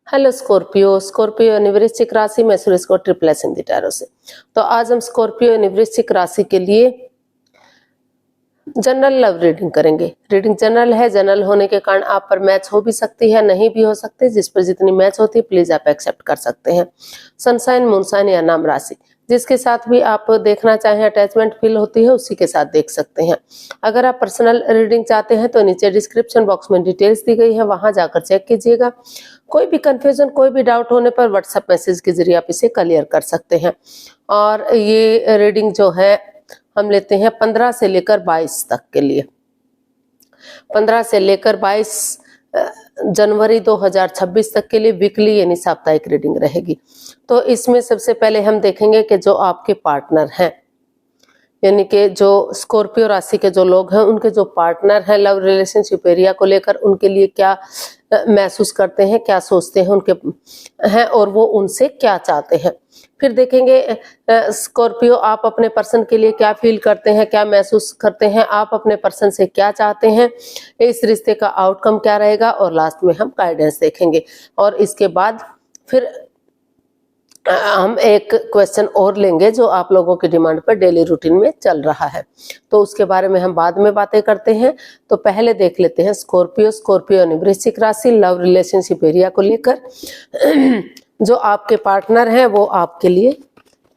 Hello Scorpio. Scorpio यानी वृश्चिक राशि में सूर्य को ट्रिपल एस हिंदी टैरो से। तो आज हम स्कॉर्पियो यानी वृश्चिक राशि के लिए जनरल लव रीडिंग करेंगे। रीडिंग जनरल है, जनरल होने के कारण आप पर मैच हो भी सकती है, नहीं भी हो सकती। जिस पर जितनी मैच होती है प्लीज आप एक्सेप्ट कर सकते हैं। सनसाइन, मूनसाइन या नाम राशि, जिसके साथ भी आप देखना चाहें, अटैचमेंट फील होती है, उसी के साथ देख सकते हैं। अगर आप पर्सनल रीडिंग चाहते हैं तो नीचे डिस्क्रिप्शन बॉक्स में डिटेल्स दी गई है, वहां जाकर चेक कीजिएगा। कोई भी कंफ्यूजन, कोई भी डाउट होने पर व्हाट्सएप मैसेज के जरिए आप इसे क्लियर कर सकते हैं। और ये रीडिंग जो है हम लेते हैं 15 से लेकर 22 तक के लिए। 15 से लेकर 22 जनवरी 2026 तक के लिए वीकली यानी साप्ताहिक रीडिंग रहेगी। तो इसमें सबसे पहले हम देखेंगे कि जो आपके पार्टनर हैं, यानी कि जो स्कॉर्पियो राशि के जो लोग हैं, उनके जो पार्टनर हैं लव रिलेशनशिप एरिया को लेकर, उनके लिए क्या महसूस करते हैं, क्या सोचते हैं उनके हैं और वो उनसे क्या चाहते हैं। फिर देखेंगे स्कॉर्पियो आप अपने पर्सन के लिए क्या फील करते हैं, क्या महसूस करते हैं, आप अपने पर्सन से क्या चाहते हैं, इस रिश्ते का आउटकम क्या रहेगा, और लास्ट में हम गाइडेंस देखेंगे। और इसके बाद फिर हम एक क्वेश्चन और लेंगे जो आप लोगों की डिमांड पर डेली रूटीन में चल रहा है, तो उसके बारे में हम बाद में बातें करते हैं। तो पहले देख लेते हैं स्कॉर्पियो। स्कॉर्पियो यानी वृश्चिक राशि, लव रिलेशनशिप एरिया को लेकर जो आपके पार्टनर हैं वो आपके लिए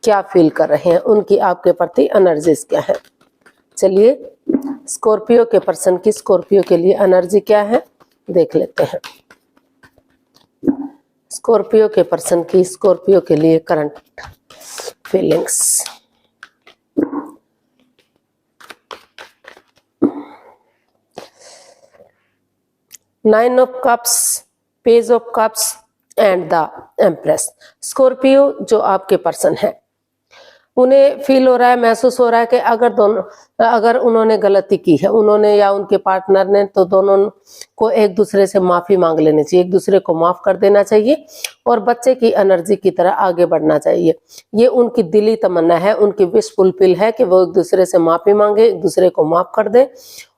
क्या फील कर रहे हैं, उनकी आपके प्रति एनर्जीज क्या है। चलिए स्कॉर्पियो के पर्सन की स्कॉर्पियो के लिए एनर्जी क्या है देख लेते हैं। स्कॉर्पियो के पर्सन की स्कॉर्पियो के लिए current feelings. Nine of cups, page of cups and the empress. Scorpio जो आपके पर्सन है, उन्हें फील हो रहा है, महसूस हो रहा है कि अगर उन्होंने गलती की है, उन्होंने या उनके पार्टनर ने, तो दोनों को एक दूसरे से माफी मांग लेनी चाहिए, एक दूसरे को माफ कर देना चाहिए और बच्चे की एनर्जी की तरह आगे बढ़ना चाहिए। ये उनकी दिली तमन्ना है, उनकी विश फुलफिल है कि वो एक दूसरे से माफी मांगे, एक दूसरे को माफ कर दे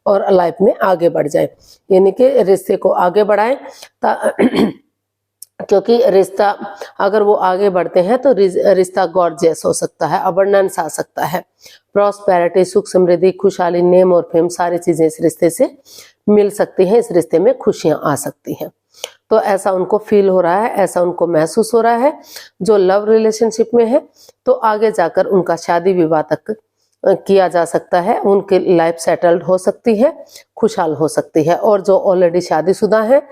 और लाइफ में आगे बढ़ जाए, यानी कि रिश्ते को आगे बढ़ाए। क्योंकि रिश्ता अगर वो आगे बढ़ते हैं तो रिश्ता गॉर्जियस हो सकता है, अबंडेंस आ सकता है, प्रॉस्पेरिटी, सुख समृद्धि, खुशहाली, नेम और फेम, सारी चीजें इस रिश्ते से मिल सकती हैं, इस रिश्ते में खुशियां आ सकती हैं। तो ऐसा उनको फील हो रहा है, ऐसा उनको महसूस हो रहा है। जो लव रिलेशनशिप में है तो आगे जाकर उनका शादी विवाह तक किया जा सकता है, उनकी लाइफ सेटल्ड हो सकती है, खुशहाल हो सकती है। और जो ऑलरेडी शादीशुदा है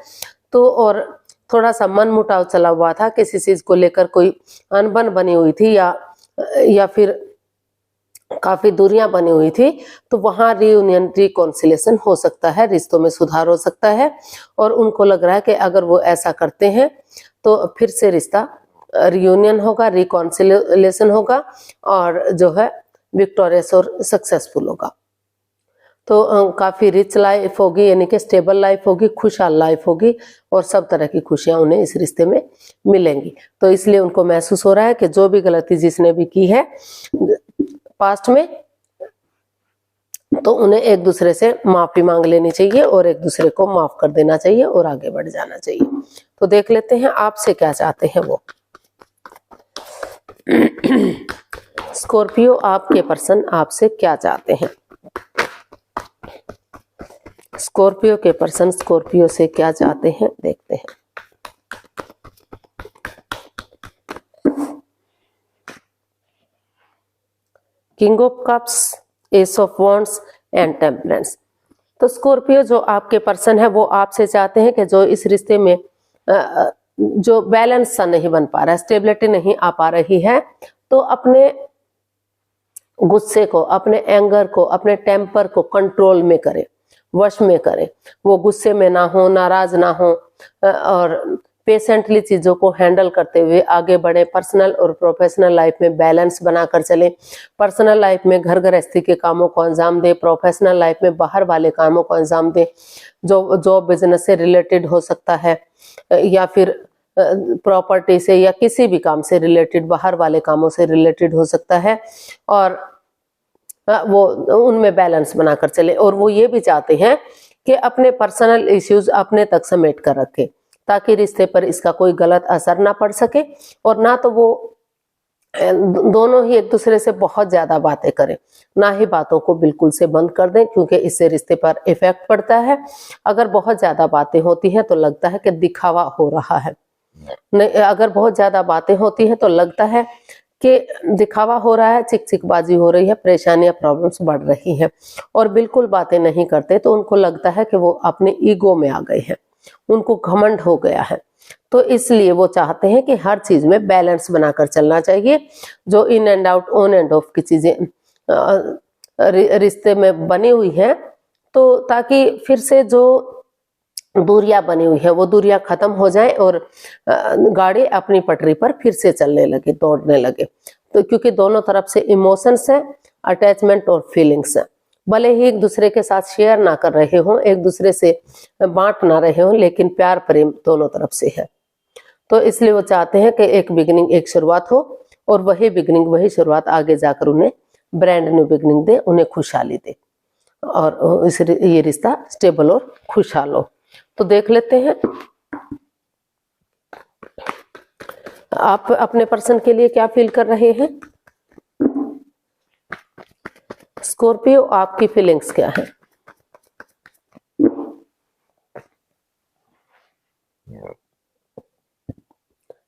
तो और थोड़ा सा मन मुटाव चला हुआ था, किसी चीज को लेकर कोई अनबन बनी हुई थी या फिर काफी दूरियां बनी हुई थी, तो वहां रियूनियन, रिकॉन्सिलेशन हो सकता है, रिश्तों में सुधार हो सकता है। और उनको लग रहा है कि अगर वो ऐसा करते हैं तो फिर से रिश्ता रियूनियन होगा, रिकॉन्सिलेशन होगा और जो है विक्टोरियस और सक्सेसफुल होगा। तो काफी रिच लाइफ होगी, यानी कि स्टेबल लाइफ होगी, खुशहाल लाइफ होगी और सब तरह की खुशियां उन्हें इस रिश्ते में मिलेंगी। तो इसलिए उनको महसूस हो रहा है कि जो भी गलती जिसने भी की है पास्ट में, तो उन्हें एक दूसरे से माफी मांग लेनी चाहिए और एक दूसरे को माफ कर देना चाहिए और आगे बढ़ जाना चाहिए। तो देख लेते हैं आपसे क्या चाहते हैं वो। स्कॉर्पियो, आपके पर्सन आपसे क्या चाहते हैं। स्कॉर्पियो के पर्सन स्कॉर्पियो से क्या चाहते हैं देखते हैं। King of cups, S of wands and temperance. तो स्कॉर्पियो जो आपके पर्सन है वो आपसे चाहते हैं कि जो इस रिश्ते में जो बैलेंस सा नहीं बन पा रहा है, स्टेबिलिटी नहीं आ पा रही है, तो अपने गुस्से को, अपने एंगर को, अपने टेम्पर को कंट्रोल में करे, वश में करे। वो गुस्से में ना हो, नाराज ना हो और पेशेंटली चीजों को हैंडल करते हुए आगे बढ़े। पर्सनल और प्रोफेशनल लाइफ में बैलेंस बनाकर चले। पर्सनल लाइफ में घर गृहस्थी के कामों को अंजाम दे, प्रोफेशनल लाइफ में बाहर वाले कामों को अंजाम दे, जो जॉब बिजनेस से रिलेटेड हो सकता है या फिर प्रॉपर्टी से या किसी भी काम से रिलेटेड, बाहर वाले कामों से रिलेटेड हो सकता है। और वो उनमें बैलेंस बनाकर चले। और वो ये भी चाहते हैं कि अपने पर्सनल इश्यूज अपने तक समेट कर रखे, ताकि रिश्ते पर इसका कोई गलत असर ना पड़ सके और ना तो वो दोनों ही एक दूसरे से बहुत ज्यादा बातें करें, ना ही बातों को बिल्कुल से बंद कर दें, क्योंकि इससे रिश्ते पर इफेक्ट पड़ता है। अगर बहुत ज्यादा बातें होती हैं तो लगता है कि दिखावा हो रहा है, नहीं, अगर बहुत ज्यादा बातें होती हैं तो लगता है कि दिखावा हो रहा है, चिकचिकबाजी हो रही है, परेशानियां प्रॉब्लम्स बढ़ रही हैं। और बिल्कुल बातें नहीं करते तो उनको लगता है कि वो अपने ईगो में आ गए हैं, उनको घमंड हो गया है। तो इसलिए वो चाहते हैं कि हर चीज में बैलेंस बनाकर चलना चाहिए। जो in and out, on end of की चीजें रिश्ते में बनी हुई है, तो ताकि फिर से जो दूरियां बनी हुई है वो दूरियां खत्म हो जाए और गाड़ी अपनी पटरी पर फिर से चलने लगे, दौड़ने लगे। तो क्योंकि दोनों तरफ से इमोशंस है, अटैचमेंट और फीलिंग्स है। भले ही एक दूसरे के साथ शेयर ना कर रहे हों, एक दूसरे से बांट ना रहे हों, लेकिन प्यार प्रेम दोनों तरफ से है। तो इसलिए वो चाहते हैं कि एक बिगिनिंग, एक शुरुआत हो और वही बिगिनिंग, वही शुरुआत आगे जाकर उन्हें ब्रांड न्यू बिगिनिंग दे, उन्हें खुशहाली दे और ये रिश्ता स्टेबल और खुशहाल हो। तो देख लेते हैं आप अपने पर्सन के लिए क्या फील कर रहे हैं। स्कॉर्पियो, आपकी फीलिंग्स क्या है।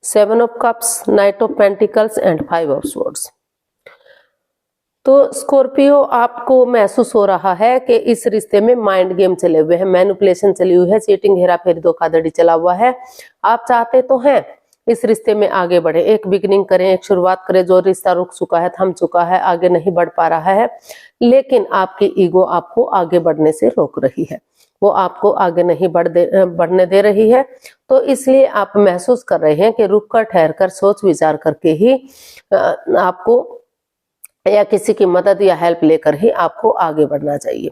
Seven of cups, night of pentacles and five of swords. तो स्कॉर्पियो, आपको महसूस हो रहा है कि इस रिश्ते में माइंड गेम चले हुए हैं, मैनिपुलेशन चली हुई है, चीटिंग, हेराफेरी, धोखाधड़ी चला हुआ है। आप चाहते तो हैं इस रिश्ते में आगे बढ़े, एक बिगिनिंग करें, एक शुरुआत करें। जो रिश्ता रुक चुका है, थम चुका है, आगे नहीं बढ़ पा रहा है, लेकिन आपकी ईगो आपको आगे बढ़ने से रोक रही है, वो आपको आगे नहीं बढ़ने दे रही है। तो इसलिए आप महसूस कर रहे हैं कि रुक कर, ठहर कर, सोच विचार करके ही आपको या किसी की मदद या हेल्प लेकर ही आपको आगे बढ़ना चाहिए,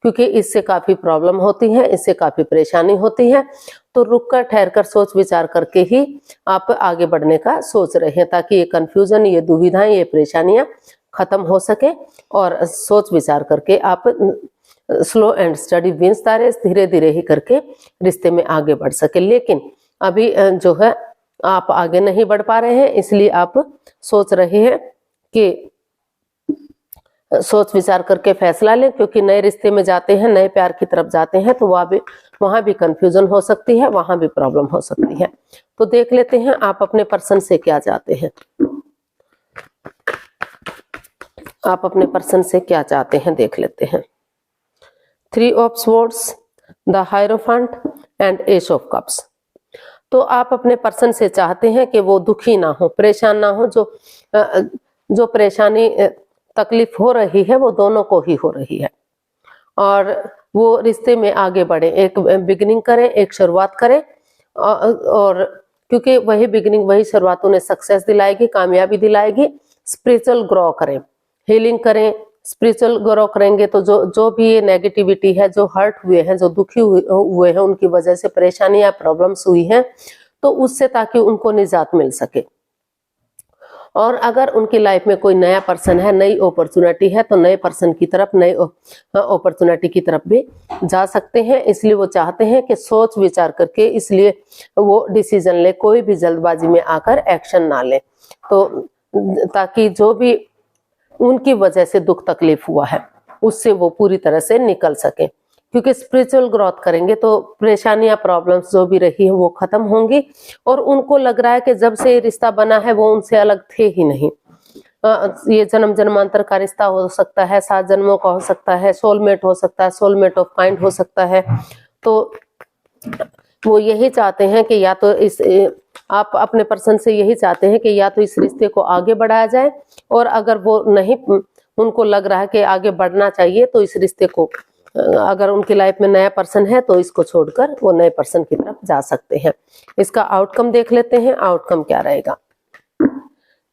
क्योंकि इससे काफी प्रॉब्लम होती है, इससे काफी परेशानी होती है। तो रुक कर, ठहर कर, सोच विचार करके ही आप आगे बढ़ने का सोच रहे हैं, ताकि ये कंफ्यूजन, ये दुविधाएं, ये परेशानियां खत्म हो सके और सोच विचार करके आप slow and steady wins the race, धीरे धीरे ही करके रिश्ते में आगे बढ़ सके। लेकिन अभी जो है आप आगे नहीं बढ़ पा रहे हैं, इसलिए आप सोच रहे हैं कि सोच विचार करके फैसला लें, क्योंकि नए रिश्ते में जाते हैं, नए प्यार की तरफ जाते हैं, तो वहां भी कंफ्यूजन हो सकती है, वहां भी प्रॉब्लम हो सकती है। तो देख लेते हैं आप अपने पर्सन से क्या चाहते हैं। आप अपने पर्सन से क्या चाहते हैं देख लेते हैं। Three of swords, the hierophant and S of cups. तो आप अपने पर्सन से चाहते हैं कि वो दुखी ना हो, परेशान ना हो। जो परेशानी, तकलीफ हो रही है वो दोनों को ही हो रही है, और वो रिश्ते में आगे बढ़े, एक बिगिनिंग करें, एक शुरुआत करें। और क्योंकि वही बिगिनिंग, वही शुरुआत उन्हें सक्सेस दिलाएगी, कामयाबी दिलाएगी। स्पिरिचुअल ग्रो करें, हीलिंग करें। स्पिरिचुअल ग्रो करेंगे तो जो भी ये नेगेटिविटी है, जो हर्ट हुए हैं, जो दुखी हुए हैं, उनकी वजह से परेशानियां, प्रॉब्लम्स हुई हैं, तो उससे ताकि उनको निजात मिल सके। और अगर उनकी लाइफ में कोई नया पर्सन है, नई अपॉर्चुनिटी है, तो नए पर्सन की तरफ, नई अपॉर्चुनिटी की तरफ भी जा सकते हैं। इसलिए वो चाहते हैं कि सोच विचार करके, इसलिए वो डिसीजन ले, कोई भी जल्दबाजी में आकर एक्शन ना ले, तो ताकि जो भी उनकी वजह से दुख तकलीफ हुआ है उससे वो पूरी तरह से निकल सके। क्योंकि स्पिरिचुअल ग्रोथ करेंगे तो परेशानियां, प्रॉब्लम्स जो भी रही है वो खत्म होंगी, और उनको लग रहा है कि जब से ये रिश्ता बना है वो उनसे अलग थे ही नहीं। ये जन्म जन्मांतर का रिश्ता हो सकता है, 7 जन्मों का हो सकता है, सोलमेट हो सकता है, सोलमेट ऑफ काइंड हो सकता है। तो वो यही चाहते हैं कि या तो आप अपने पर्सन से यही चाहते हैं कि या तो इस रिश्ते को आगे बढ़ाया जाए, और अगर वो नहीं, उनको लग रहा है कि आगे बढ़ना चाहिए, तो इस रिश्ते को, अगर उनकी लाइफ में नया पर्सन है तो इसको छोड़कर वो नए पर्सन की तरफ जा सकते हैं। इसका आउटकम देख लेते हैं, आउटकम क्या रहेगा।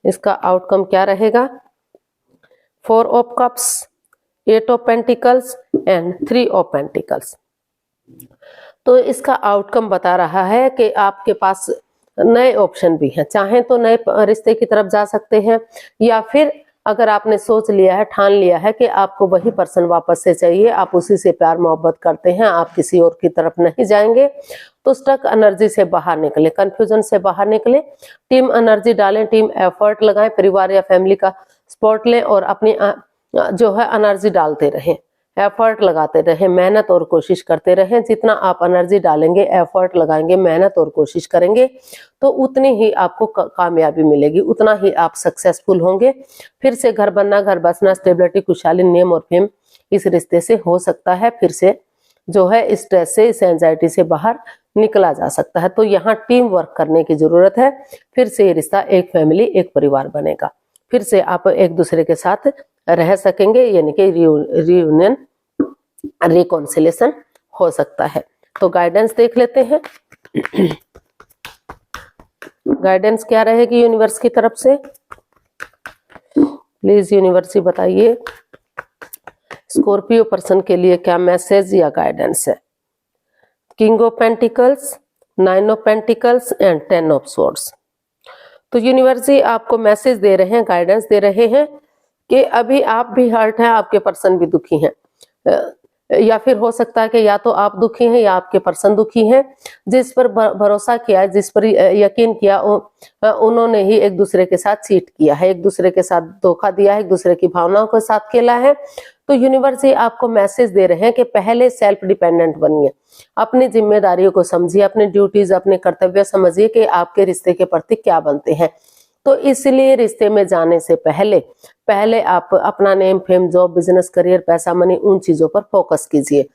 इसका आउटकम क्या रहेगा। 4 of cups, 8 of pentacles and 3 of pentacles. तो इसका आउटकम बता रहा है कि आपके पास नए ऑप्शन भी हैं, चाहें तो नए रिश्ते की तरफ जा सकते हैं, या फिर अगर आपने सोच लिया है, ठान लिया है कि आपको वही पर्सन वापस से चाहिए, आप उसी से प्यार मोहब्बत करते हैं, आप किसी और की तरफ नहीं जाएंगे, तो स्टक एनर्जी से बाहर निकले, कंफ्यूजन से बाहर निकले, टीम एनर्जी डालें, टीम एफर्ट लगाएं, परिवार या फैमिली का सपोर्ट लें और अपनी जो है एनर्जी डालते रहें, एफर्ट लगाते रहें, मेहनत और कोशिश करते रहें। जितना आप एनर्जी डालेंगे, एफर्ट लगाएंगे, मेहनत और कोशिश करेंगे तो उतनी ही आपको कामयाबी मिलेगी, उतना ही आप सक्सेसफुल होंगे। फिर से घर बनना, घर बसना, स्टेबिलिटी, खुशहाली, नेम और फेम इस रिश्ते से हो सकता है। फिर से जो है स्ट्रेस से, इस एंजाइटी से बाहर निकला जा सकता है। तो यहाँ टीम वर्क करने की जरूरत है। फिर से ये रिश्ता एक फैमिली, एक परिवार बनेगा। फिर से आप एक दूसरे के साथ रह सकेंगे, यानी कि रियूनियन, रिकॉन्सिलेशन हो सकता है। तो गाइडेंस देख लेते हैं। गाइडेंस क्या रहेगी यूनिवर्स की तरफ से? प्लीज यूनिवर्स बताइए स्कॉर्पियो पर्सन के लिए क्या मैसेज या गाइडेंस है। King of pentacles, 9 of pentacles and 10 of swords. तो यूनिवर्स जी आपको मैसेज दे रहे हैं, गाइडेंस दे रहे हैं कि अभी आप भी हर्ट हैं, आपके पर्सन भी दुखी हैं, या फिर हो सकता है कि या तो आप दुखी हैं या आपके पर्सन दुखी हैं। जिस पर भरोसा किया, जिस पर यकीन किया, उन्होंने ही एक दूसरे के साथ चीट किया है, एक दूसरे के साथ धोखा दिया है, एक दूसरे की भावनाओं के साथ खेला है। तो यूनिवर्स ही आपको मैसेज दे रहे हैं कि पहले सेल्फ डिपेंडेंट बनिए, अपनी जिम्मेदारियों को समझिए, अपनी ड्यूटीज, अपने कर्तव्य समझिए कि आपके रिश्ते के प्रति क्या बनते हैं। तो इसलिए रिश्ते में जाने से पहले आप अपना name, fame, job, business, career, पैसा, मनी, उन चीजों पर फोकस कीजिए।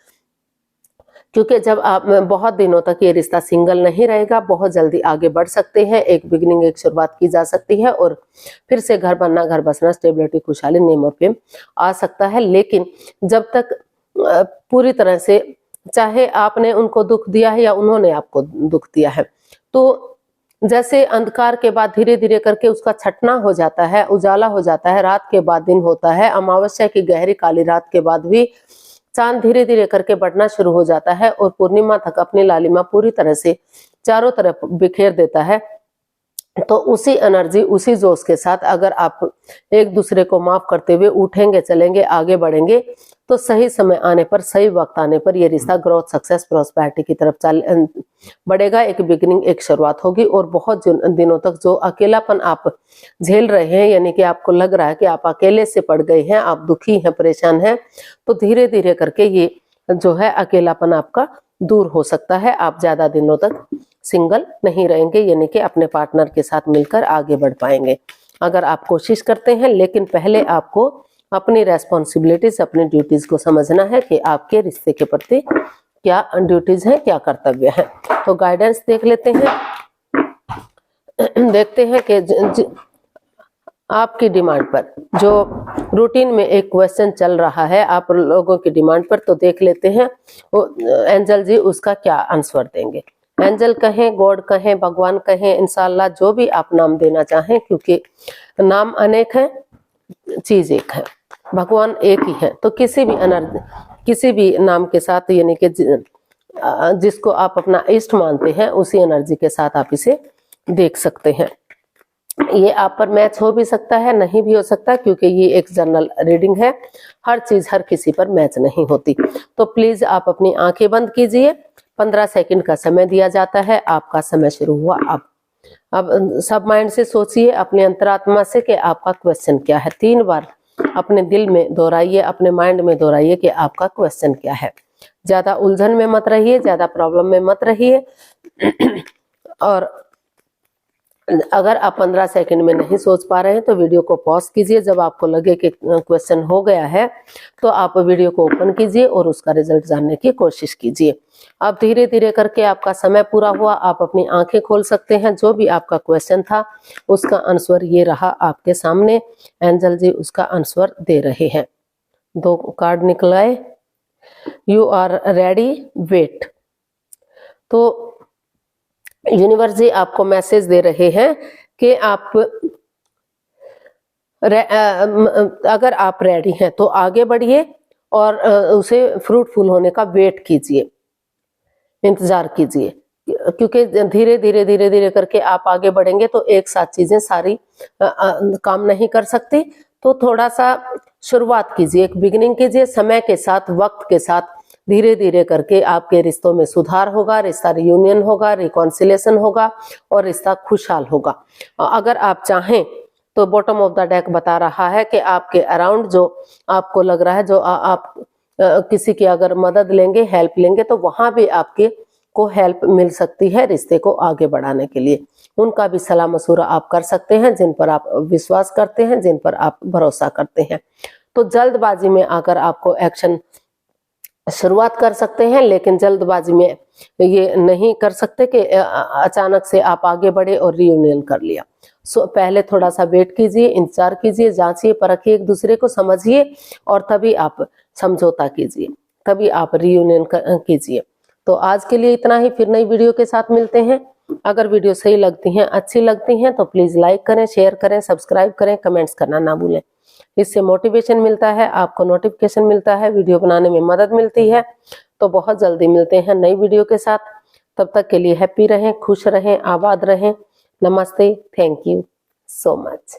क्योंकि जब आप बहुत दिनों तक ये रिश्ता सिंगल नहीं रहेगा, बहुत जल्दी आगे बढ़ सकते हैं, एक बिगिनिंग, एक शुरुआत की जा सकती है और फिर से घर बनना, घर बसना, स्टेबिलिटी, खुशहाली, नेम और फेम आ सकता है। लेकिन जब तक पूरी तरह से, चाहे आपने उनको दुख दिया है या उन्होंने आपको दुख दिया है, तो जैसे अंधकार के बाद धीरे धीरे करके उसका छटना हो जाता है, उजाला हो जाता है, रात के बाद दिन होता है, अमावस्या की गहरी काली रात के बाद भी चांद धीरे धीरे करके बढ़ना शुरू हो जाता है और पूर्णिमा तक अपनी लालिमा पूरी तरह से चारों तरफ बिखेर देता है। तो उसी एनर्जी, उसी जोश के साथ अगर आप एक दूसरे को माफ करते हुए उठेंगे, चलेंगे, आगे बढ़ेंगे, तो सही समय आने पर, सही वक्त आने पर ये रिश्ता ग्रोथ, सक्सेस, प्रॉस्पेरिटी की तरफ बढ़ेगा। एक बिगिनिंग, एक शुरुआत होगी और बहुत दिनों तक जो अकेलापन आप झेल रहे हैं, यानी कि आपको लग रहा है कि आप अकेले से पड़ गए हैं, आप दुखी हैं, परेशान हैं, तो धीरे धीरे करके ये जो है अकेलापन आपका दूर हो सकता है। आप ज्यादा दिनों तक सिंगल नहीं रहेंगे, यानी कि अपने पार्टनर के साथ मिलकर आगे बढ़ पाएंगे अगर आप कोशिश करते हैं। लेकिन पहले आपको अपनी रेस्पॉन्सिबिलिटीज, अपनी ड्यूटीज को समझना है कि आपके रिश्ते के प्रति क्या ड्यूटीज हैं, क्या कर्तव्य है। तो गाइडेंस देख लेते हैं। देखते हैं कि आपकी डिमांड पर, जो रूटीन में एक क्वेश्चन चल रहा है आप लोगों की डिमांड पर, तो देख लेते हैं एंजल जी उसका क्या आंसर देंगे। एंजल कहें, गॉड कहें, भगवान कहें, इंशाल्लाह जो भी आप नाम देना चाहें, क्योंकि नाम अनेक है, चीज एक है, भगवान एक ही है। तो किसी भी एनर्जी, किसी भी नाम के साथ, यानी कि जिसको आप अपना इष्ट मानते हैं, उसी एनर्जी के साथ आप इसे देख सकते हैं। ये आप पर मैच हो भी सकता है, नहीं भी हो सकता, क्योंकि ये एक जनरल रीडिंग है, हर चीज हर किसी पर मैच नहीं होती। तो प्लीज आप अपनी आंखें बंद कीजिए। 15 सेकंड का समय दिया जाता है, आपका समय शुरू हुआ। अब सब माइंड से सोचिए, अपने अंतरात्मा से, कि आपका क्वेश्चन क्या है। 3 बार अपने दिल में दोहराइए, अपने माइंड में दोहराइए कि आपका क्वेश्चन क्या है। ज्यादा उलझन में मत रहिए, ज्यादा प्रॉब्लम में मत रहिए। और अगर आप 15 सेकंड में नहीं सोच पा रहे हैं तो वीडियो को पॉज कीजिए। जब आपको लगे कि क्वेश्चन हो गया है तो आप वीडियो को ओपन कीजिए और उसका रिजल्ट जानने की कोशिश कीजिए। अब धीरे धीरे करके आपका समय पूरा हुआ, आप अपनी आंखें खोल सकते हैं। जो भी आपका क्वेश्चन था उसका आंसर ये रहा आपके सामने। एंजल जी उसका आंसर दे रहे हैं। 2 कार्ड निकलाए। You are ready, wait. तो यूनिवर्स जी आपको मैसेज दे रहे हैं कि आप अगर आप रेडी हैं तो आगे बढ़िए और उसे फ्रूटफुल होने का वेट कीजिए, इंतजार कीजिए, क्योंकि धीरे धीरे करके आप आगे बढ़ेंगे तो एक साथ चीजें सारी काम नहीं कर सकती। तो थोड़ा सा शुरुआत कीजिए, एक बिगिनिंग कीजिए, समय के साथ, वक्त के साथ धीरे धीरे करके आपके रिश्तों में सुधार होगा, रिश्ता रियूनियन होगा, रिकॉन्सिलेशन होगा और रिश्ता खुशहाल होगा। अगर आप चाहें तो बॉटम ऑफ द डेक बता रहा है कि आपके अराउंड जो आपको लग रहा है, जो आप किसी की अगर मदद लेंगे, हेल्प लेंगे, तो वहां भी आपके को हेल्प मिल सकती है रिश्ते को आगे बढ़ाने के लिए। उनका भी सलाह मशूरा आप कर सकते हैं जिन पर आप विश्वास करते हैं, जिन पर आप भरोसा करते हैं। तो जल्दबाजी में आकर आपको एक्शन शुरुआत कर सकते हैं, लेकिन जल्दबाजी में ये नहीं कर सकते कि अचानक से आप आगे बढ़े और रियूनियन कर लिया। पहले थोड़ा सा वेट कीजिए, इंतजार कीजिए, जांचिए, परखिए, एक दूसरे को समझिए और तभी आप समझौता कीजिए, तभी आप रियूनियन कीजिए। तो आज के लिए इतना ही, फिर नई वीडियो के साथ मिलते हैं। अगर वीडियो सही लगती हैं, अच्छी लगती हैं तो प्लीज लाइक करें, शेयर करें, सब्सक्राइब करें, कमेंट्स करना ना भूलें। इससे मोटिवेशन मिलता है, आपको नोटिफिकेशन मिलता है, वीडियो बनाने में मदद मिलती है। तो बहुत जल्दी मिलते हैं नई वीडियो के साथ। तब तक के लिए हैप्पी रहें, खुश रहें, आबाद रहें। नमस्ते, थैंक यू सो मच।